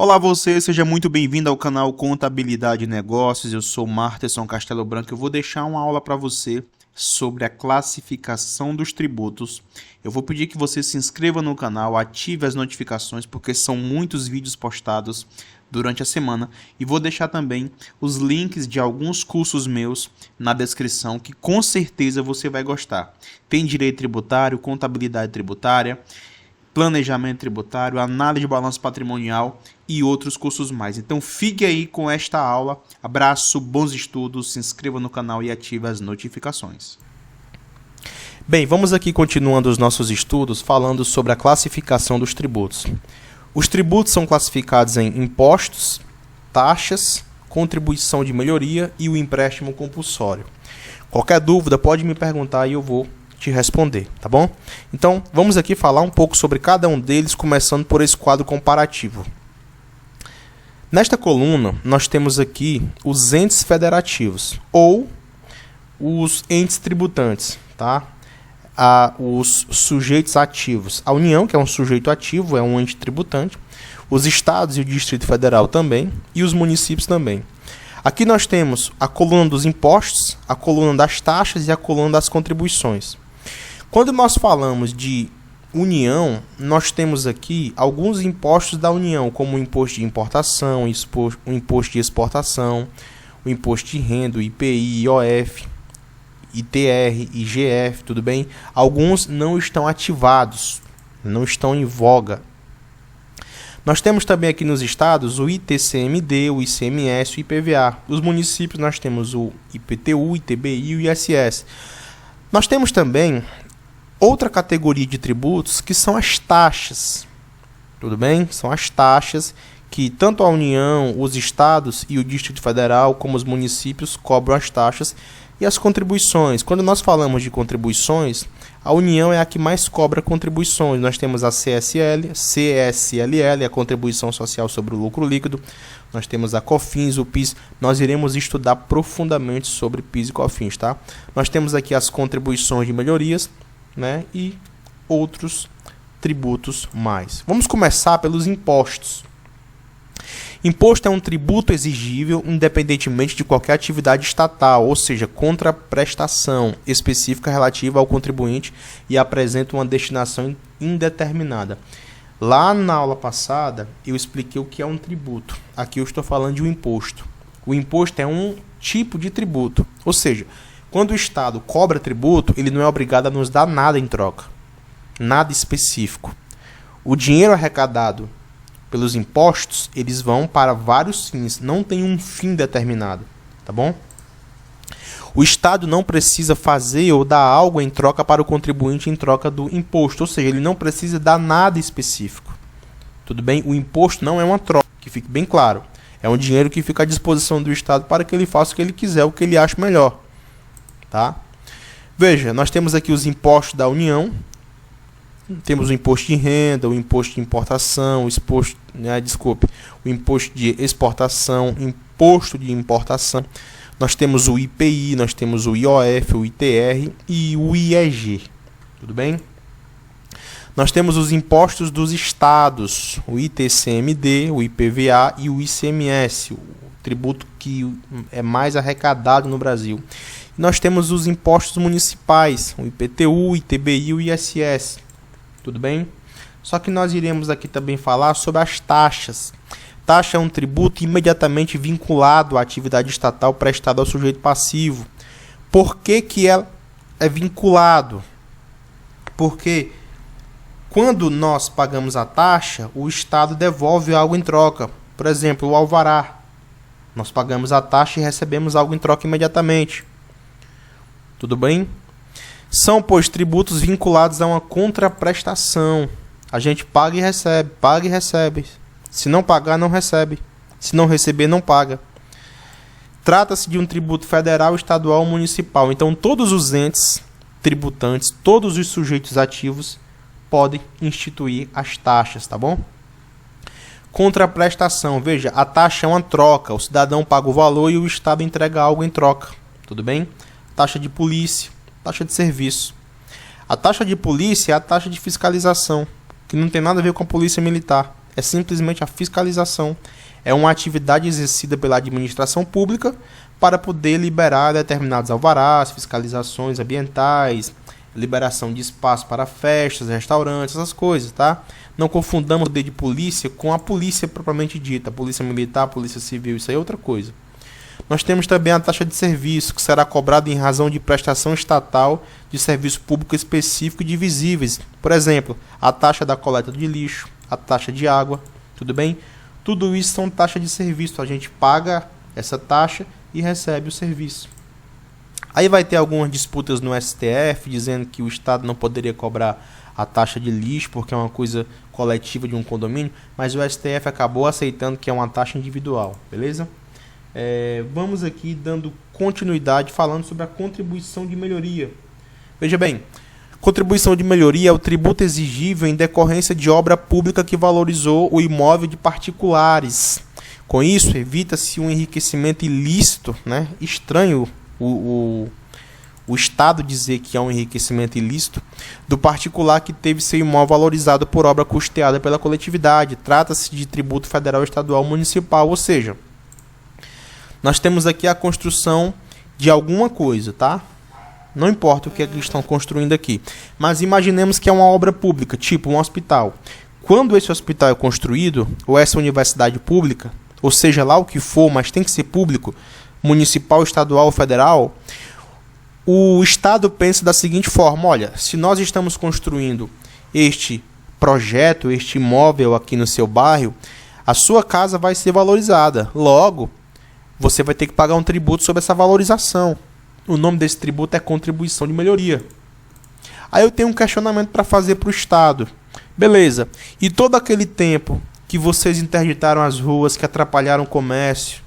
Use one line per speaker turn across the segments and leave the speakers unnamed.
Olá você, seja muito bem-vindo ao canal Contabilidade e Negócios. Eu sou Marterson Castelo Branco. Eu vou deixar uma aula para você sobre a classificação dos tributos. Eu vou pedir que você se inscreva no canal, ative as notificações, porque são muitos vídeos postados durante a semana. E vou deixar também os links de alguns cursos meus na descrição, que com certeza você vai gostar. Tem direito tributário, contabilidade tributária, planejamento tributário, análise de balanço patrimonial e outros cursos mais. Então fique aí com esta aula. Abraço, bons estudos, se inscreva no canal e ative as notificações. Bem, vamos aqui continuando os nossos estudos falando sobre a classificação dos tributos. Os tributos são classificados em impostos, taxas, contribuição de melhoria e o empréstimo compulsório. Qualquer dúvida pode me perguntar e eu vou te responder, tá bom? Então, vamos aqui falar um pouco sobre cada um deles, começando por esse quadro comparativo. Nesta coluna, nós temos aqui os entes federativos, ou os entes tributantes, tá? Os sujeitos ativos. A União, que é um sujeito ativo, é um ente tributante. Os estados e o Distrito Federal também, e os municípios também. Aqui nós temos a coluna dos impostos, a coluna das taxas e a coluna das contribuições. Quando nós falamos de União, nós temos aqui alguns impostos da União, como o imposto de importação, o imposto de exportação, o imposto de renda, o IPI, IOF, ITR, IGF, tudo bem? Alguns não estão ativados, não estão em voga. Nós temos também aqui nos estados o ITCMD, o ICMS, o IPVA. Os municípios nós temos o IPTU, o ITBI e o ISS. Nós temos também outra categoria de tributos que são as taxas. Tudo bem? São as taxas que tanto a União, os estados e o Distrito Federal, como os municípios cobram as taxas e as contribuições. Quando nós falamos de contribuições, a União é a que mais cobra contribuições. Nós temos a CSLL, a Contribuição Social sobre o Lucro Líquido. Nós temos a COFINS, o PIS. Nós iremos estudar profundamente sobre PIS e COFINS, tá? Nós temos aqui as contribuições de melhorias, né? E outros tributos mais. Vamos começar pelos impostos. Imposto é um tributo exigível independentemente de qualquer atividade estatal, ou seja, contraprestação específica relativa ao contribuinte e apresenta uma destinação indeterminada. Lá na aula passada eu expliquei o que é um tributo. Aqui eu estou falando de um imposto. O imposto é um tipo de tributo, ou seja, quando o Estado cobra tributo, ele não é obrigado a nos dar nada em troca, nada específico. O dinheiro arrecadado pelos impostos, eles vão para vários fins, não tem um fim determinado, tá bom? O Estado não precisa fazer ou dar algo em troca para o contribuinte em troca do imposto, ou seja, ele não precisa dar nada específico. Tudo bem? O imposto não é uma troca, que fique bem claro. É um dinheiro que fica à disposição do Estado para que ele faça o que ele quiser, o que ele acha melhor, tá? Veja, nós temos aqui os impostos da União. Temos o imposto de renda, o imposto de importação, o imposto de exportação, imposto de importação. Nós temos o IPI, nós temos o IOF, o ITR e o IEG. Tudo bem? Nós temos os impostos dos estados, o ITCMD, o IPVA e o ICMS, o tributo que é mais arrecadado no Brasil. Nós temos os impostos municipais, o IPTU, o ITBI e o ISS. Tudo bem? Só que nós iremos aqui também falar sobre as taxas. Taxa é um tributo imediatamente vinculado à atividade estatal prestada ao sujeito passivo. Por que que é vinculado? Porque quando nós pagamos a taxa, o Estado devolve algo em troca. Por exemplo, o alvará. Nós pagamos a taxa e recebemos algo em troca imediatamente. Tudo bem? São, pois, tributos vinculados a uma contraprestação. A gente paga e recebe, paga e recebe. Se não pagar, não recebe. Se não receber, não paga. Trata-se de um tributo federal, estadual ou municipal. Então, todos os entes tributantes, todos os sujeitos ativos podem instituir as taxas, tá bom? Contraprestação. Veja, a taxa é uma troca. O cidadão paga o valor e o Estado entrega algo em troca. Tudo bem? Taxa de polícia. Taxa de serviço. A taxa de polícia é a taxa de fiscalização, que não tem nada a ver com a polícia militar. é simplesmente a fiscalização. É uma atividade exercida pela administração pública para poder liberar determinados alvarás, fiscalizações ambientais, liberação de espaço para festas, restaurantes, essas coisas, tá? Não confundamos o poder de polícia com a polícia propriamente dita, polícia militar, polícia civil, isso aí é outra coisa. Nós temos também a taxa de serviço, que será cobrada em razão de prestação estatal de serviço público específico e divisíveis. Por exemplo, a taxa da coleta de lixo, a taxa de água, tudo bem? Tudo isso são taxas de serviço, a gente paga essa taxa e recebe o serviço. Aí vai ter algumas disputas no STF, dizendo que o Estado não poderia cobrar a taxa de lixo, porque é uma coisa coletiva de um condomínio, mas o STF acabou aceitando que é uma taxa individual, beleza? Vamos aqui dando continuidade falando sobre a contribuição de melhoria. Veja bem, contribuição de melhoria é o tributo exigível em decorrência de obra pública que valorizou o imóvel de particulares. Com isso, evita-se um enriquecimento ilícito, né? Estranho o Estado dizer que é um enriquecimento ilícito do particular que teve seu imóvel valorizado por obra custeada pela coletividade. Trata-se de tributo federal, estadual, municipal, ou seja, nós temos aqui a construção de alguma coisa, tá? Não importa o que eles estão construindo aqui. Mas imaginemos que é uma obra pública, tipo um hospital. Quando esse hospital é construído, ou essa universidade pública, ou seja lá o que for, mas tem que ser público, municipal, estadual ou federal, o Estado pensa da seguinte forma: olha, se nós estamos construindo este projeto, este imóvel aqui no seu bairro, a sua casa vai ser valorizada. Logo, você vai ter que pagar um tributo sobre essa valorização. O nome desse tributo é contribuição de melhoria. Aí eu tenho um questionamento para fazer para o Estado. Beleza, e todo aquele tempo que vocês interditaram as ruas, que atrapalharam o comércio,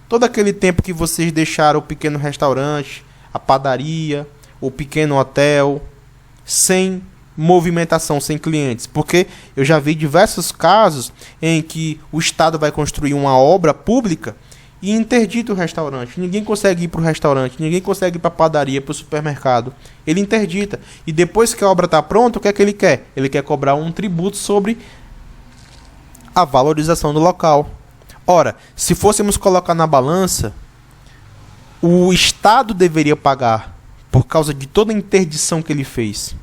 todo aquele tempo que vocês deixaram o pequeno restaurante, a padaria, o pequeno hotel, sem movimentação, sem clientes. Porque eu já vi diversos casos em que o Estado vai construir uma obra pública e interdita o restaurante. Ninguém consegue ir para o restaurante, ninguém consegue ir para a padaria, para o supermercado. Ele interdita. E depois que a obra está pronta, o que é que ele quer? Ele quer cobrar um tributo sobre a valorização do local. Ora, se fôssemos colocar na balança, o Estado deveria pagar por causa de toda a interdição que ele fez.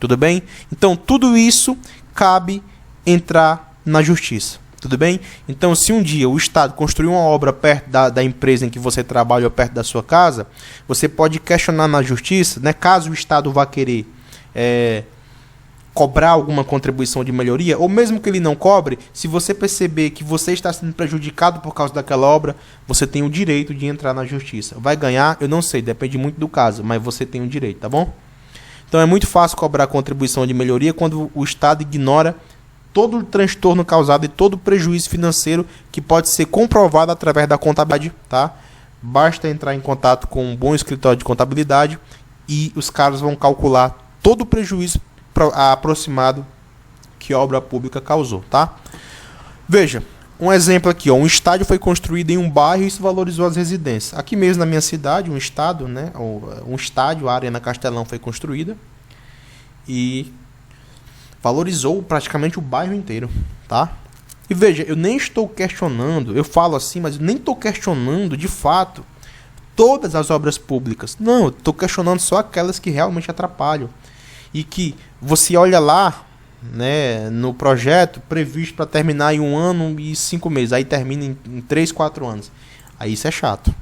Tudo bem? Então, tudo isso cabe entrar na justiça. Tudo bem? Então, se um dia o Estado construir uma obra perto da empresa em que você trabalha ou perto da sua casa, você pode questionar na justiça, né, caso o Estado vá querer cobrar alguma contribuição de melhoria, ou mesmo que ele não cobre, se você perceber que você está sendo prejudicado por causa daquela obra, você tem o direito de entrar na justiça. Vai ganhar? Eu não sei, depende muito do caso, mas você tem o direito, tá bom? Então é muito fácil cobrar contribuição de melhoria quando o Estado ignora todo o transtorno causado e todo o prejuízo financeiro que pode ser comprovado através da contabilidade, tá? Basta entrar em contato com um bom escritório de contabilidade e os caras vão calcular todo o prejuízo aproximado que a obra pública causou, tá? Veja, um exemplo aqui, ó, um estádio foi construído em um bairro e isso valorizou as residências. Aqui mesmo na minha cidade, um estádio, né, um estádio, a Arena Castelão foi construída e valorizou praticamente o bairro inteiro, tá? E veja, eu nem estou questionando, eu falo assim, mas eu nem estou questionando de fato todas as obras públicas. Não, eu estou questionando só aquelas que realmente atrapalham. E que você olha lá, né, no projeto previsto para terminar em 1 ano e 5 meses, aí termina em 3, 4 anos. Aí isso é chato.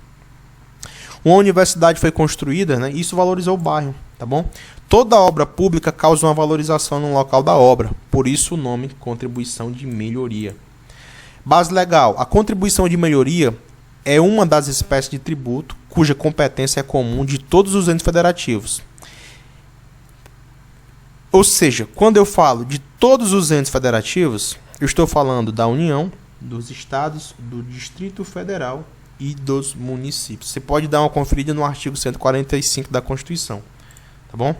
Uma universidade foi construída, né, e isso valorizou o bairro, tá bom? Toda obra pública causa uma valorização no local da obra, por isso o nome contribuição de melhoria. Base legal. A contribuição de melhoria é uma das espécies de tributo cuja competência é comum de todos os entes federativos. Ou seja, quando eu falo de todos os entes federativos, eu estou falando da União, dos estados, do Distrito Federal e dos municípios. Você pode dar uma conferida no artigo 145 da Constituição, tá bom?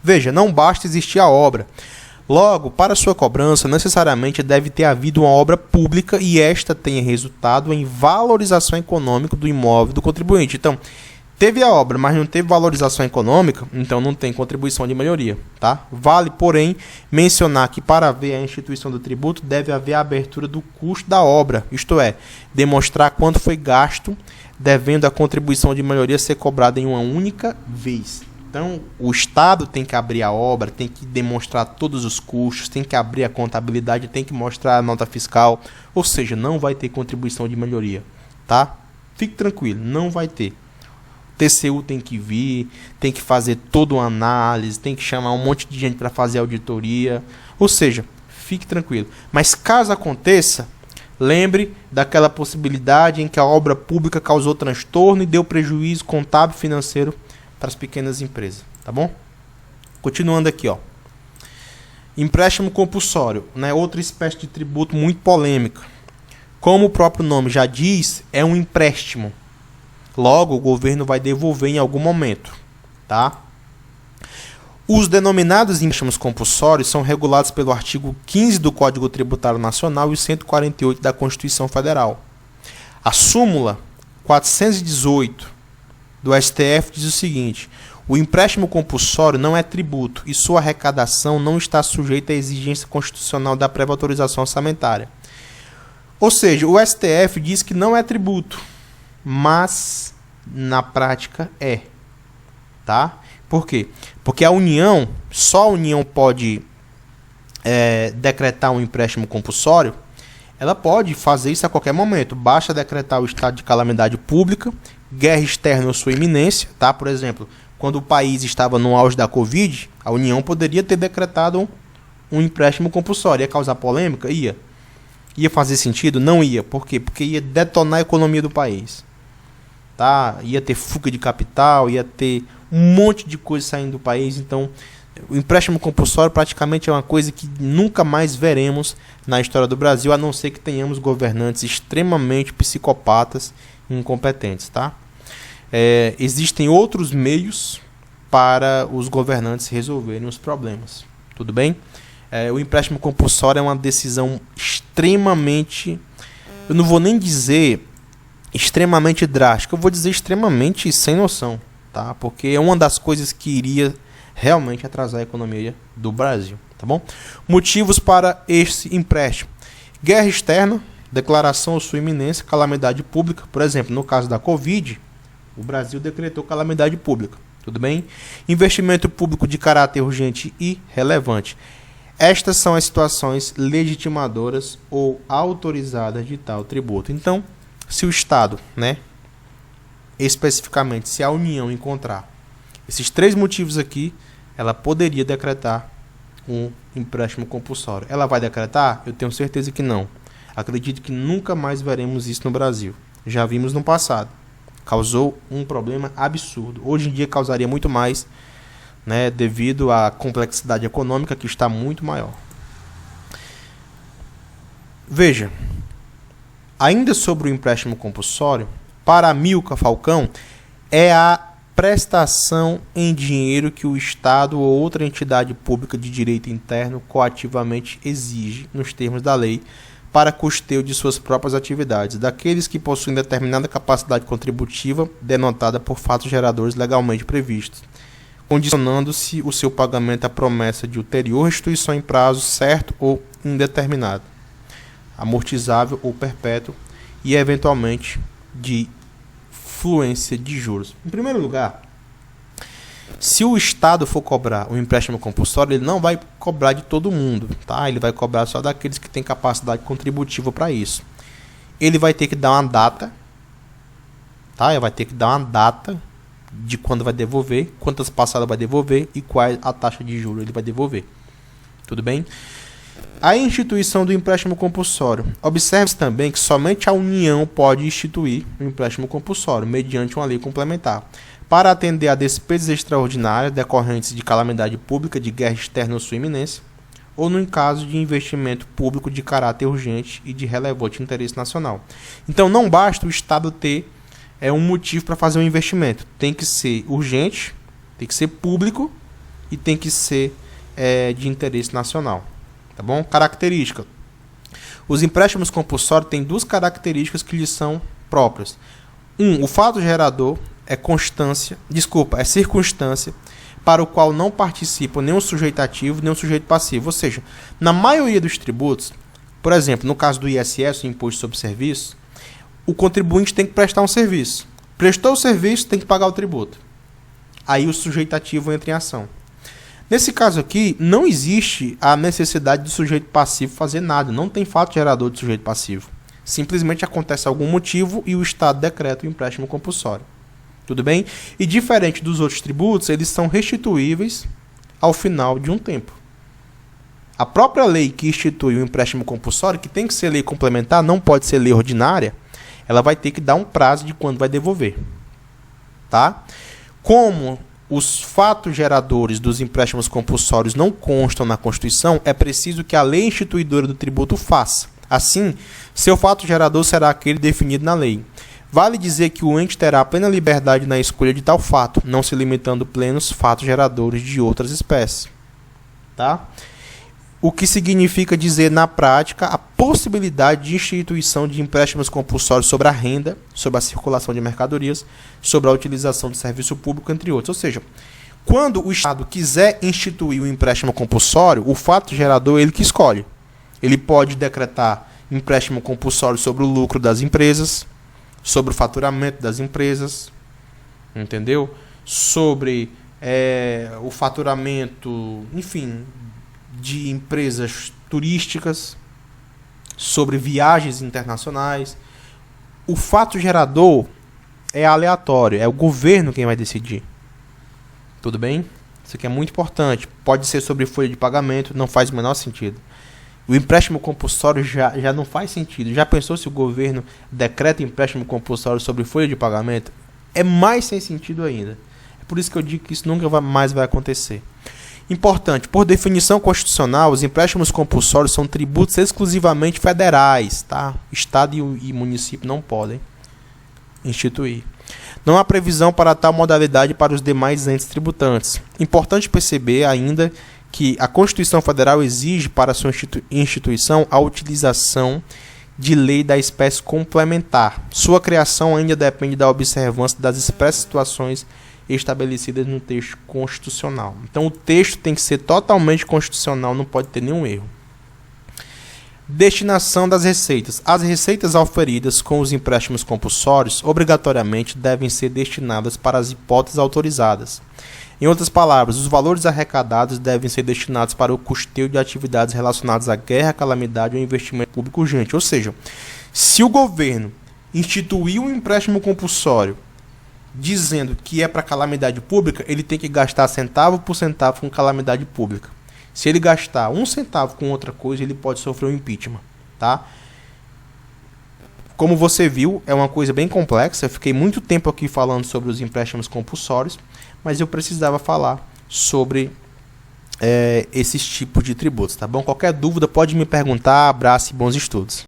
Veja, não basta existir a obra. Logo, para sua cobrança, necessariamente deve ter havido uma obra pública e esta tenha resultado em valorização econômica do imóvel do contribuinte. Então,
Teve a obra, mas não teve valorização econômica, então não tem contribuição de melhoria, tá? Vale, porém, mencionar que para haver a instituição do tributo, deve haver a abertura do custo da obra, isto é, demonstrar quanto foi gasto, devendo a contribuição de melhoria ser cobrada em uma única vez. Então, o Estado tem que abrir a obra, tem que demonstrar todos os custos, tem que abrir a contabilidade, tem que mostrar a nota fiscal, ou seja, não vai ter contribuição de melhoria, tá? Fique tranquilo, não vai ter. TCU tem que vir, tem que fazer toda uma análise, tem que chamar um monte de gente para fazer auditoria. Ou seja, fique tranquilo. Mas caso aconteça, lembre daquela possibilidade em que a obra pública causou transtorno e deu prejuízo contábil e financeiro para as pequenas empresas. Tá bom? Continuando aqui, ó. Empréstimo compulsório, né? Outra espécie de tributo muito polêmica. Como o próprio nome já diz, é um empréstimo. Logo, o governo vai devolver em algum momento, tá? Os denominados empréstimos compulsórios são regulados pelo artigo 15 do Código Tributário Nacional e 148 da Constituição Federal. A súmula 418 do STF diz o seguinte: o empréstimo compulsório não é tributo e sua arrecadação não está sujeita à exigência constitucional da prévia autorização orçamentária. Ou seja, o STF diz que não é tributo, mas na prática é, tá? Por quê? Porque a União, só a União pode decretar um empréstimo compulsório. Ela pode fazer isso a qualquer momento. Basta decretar o estado de calamidade pública, guerra externa ou sua iminência, tá? Por exemplo, quando o país estava no auge da Covid, a União poderia ter decretado um empréstimo compulsório. Ia causar polêmica? Ia. Ia fazer sentido? Não ia. Por quê? Porque ia detonar a economia do país. Tá? Ia ter fuga de capital, ia ter um monte de coisa saindo do país. Então, o empréstimo compulsório praticamente é uma coisa que nunca mais veremos na história do Brasil, a não ser que tenhamos governantes extremamente psicopatas e incompetentes. Tá? Existem outros meios para os governantes resolverem os problemas. Tudo bem? O empréstimo compulsório é uma decisão extremamente, eu não vou nem dizer extremamente drástica, eu vou dizer extremamente sem noção, tá? Porque é uma das coisas que iria realmente atrasar a economia do Brasil, tá bom? Motivos para esse empréstimo: guerra externa, declaração ou sua iminência, calamidade pública. Por exemplo, no caso da Covid, o Brasil decretou calamidade pública, tudo bem? Investimento público de caráter urgente e relevante. Estas são as situações legitimadoras ou autorizadas de tal tributo. Então, se o Estado, né, especificamente, se a União encontrar esses três motivos aqui, ela poderia decretar um empréstimo compulsório. Ela vai decretar? Eu tenho certeza que não. Acredito que nunca mais veremos isso no Brasil. Já vimos no passado. Causou um problema absurdo. Hoje em dia causaria muito mais, né, devido à complexidade econômica que está muito maior. Veja, ainda sobre o empréstimo compulsório, para Amilcar Falcão, é a prestação em dinheiro que o Estado ou outra entidade pública de direito interno coativamente exige, nos termos da lei, para custeio de suas próprias atividades, daqueles que possuem determinada capacidade contributiva denotada por fatos geradores legalmente previstos, condicionando-se o seu pagamento à promessa de ulterior restituição em prazo certo ou indeterminado, amortizável ou perpétuo, e eventualmente de fluência de juros. Em primeiro lugar, se o Estado for cobrar um empréstimo compulsório, ele não vai cobrar de todo mundo, tá? Ele vai cobrar só daqueles que têm capacidade contributiva para isso. Ele vai ter que dar uma data, tá? Ele vai ter que dar uma data de quando vai devolver, quantas passadas vai devolver e qual a taxa de juros ele vai devolver. Tudo bem? A instituição do empréstimo compulsório. Observe-se também que somente a União pode instituir um empréstimo compulsório, mediante uma lei complementar, para atender a despesas extraordinárias decorrentes de calamidade pública, de guerra externa ou sua iminência, ou no caso de investimento público de caráter urgente e de relevante interesse nacional. Então não basta o Estado ter um motivo para fazer um investimento. Tem que ser urgente, tem que ser público e tem que ser de interesse nacional. Tá bom? Característica. Os empréstimos compulsórios têm duas características que lhes são próprias. O fato gerador é circunstância para o qual não participa nem o sujeito ativo nem o sujeito passivo. Ou seja, na maioria dos tributos, por exemplo, no caso do ISS, o Imposto sobre Serviço, o contribuinte tem que prestar um serviço. Prestou o serviço, tem que pagar o tributo. Aí o sujeito ativo entra em ação. Nesse caso aqui, não existe a necessidade do sujeito passivo fazer nada. Não tem fato gerador de sujeito passivo. Simplesmente acontece algum motivo e o Estado decreta o empréstimo compulsório. Tudo bem? E diferente dos outros tributos, eles são restituíveis ao final de um tempo. A própria lei que institui o empréstimo compulsório, que tem que ser lei complementar, não pode ser lei ordinária, ela vai ter que dar um prazo de quando vai devolver. Tá? Como os fatos geradores dos empréstimos compulsórios não constam na Constituição, é preciso que a lei instituidora do tributo faça. Assim, seu fato gerador será aquele definido na lei. Vale dizer que o ente terá plena liberdade na escolha de tal fato, não se limitando plenos fatos geradores de outras espécies. Tá? O que significa dizer, na prática, a possibilidade de instituição de empréstimos compulsórios sobre a renda, sobre a circulação de mercadorias, sobre a utilização de serviço público, entre outros. Ou seja, quando o Estado quiser instituir o empréstimo compulsório, o fato gerador é ele que escolhe. Ele pode decretar empréstimo compulsório sobre o lucro das empresas, sobre o faturamento das empresas, entendeu? Sobre o faturamento, enfim, de empresas turísticas, sobre viagens internacionais. O fato gerador é aleatório, é o governo quem vai decidir. Tudo bem? Isso aqui é muito importante. Pode ser sobre folha de pagamento, não faz o menor sentido. O empréstimo compulsório já não faz sentido. Já pensou se o governo decreta empréstimo compulsório sobre folha de pagamento? É mais sem sentido ainda. É por isso que eu digo que isso nunca mais vai acontecer. Importante, por definição constitucional, os empréstimos compulsórios são tributos exclusivamente federais. Tá? Estado e município não podem instituir. Não há previsão para tal modalidade para os demais entes tributantes. Importante perceber ainda que a Constituição Federal exige para sua instituição a utilização de lei da espécie complementar. Sua criação ainda depende da observância das expressas situações estabelecidas no texto constitucional. Então o texto tem que ser totalmente constitucional, não pode ter nenhum erro. Destinação das receitas. As receitas auferidas com os empréstimos compulsórios obrigatoriamente devem ser destinadas para as hipóteses autorizadas. Em outras palavras, os valores arrecadados devem ser destinados para o custeio de atividades relacionadas à guerra, calamidade ou investimento público urgente. Ou seja, se o governo instituir um empréstimo compulsório dizendo que é para calamidade pública, ele tem que gastar centavo por centavo com calamidade pública. Se ele gastar um centavo com outra coisa, ele pode sofrer um impeachment. Tá? Como você viu, é uma coisa bem complexa. Eu fiquei muito tempo aqui falando sobre os empréstimos compulsórios, mas eu precisava falar sobre esses tipos de tributos, tá bom? Qualquer dúvida pode me perguntar. Abraço e bons estudos.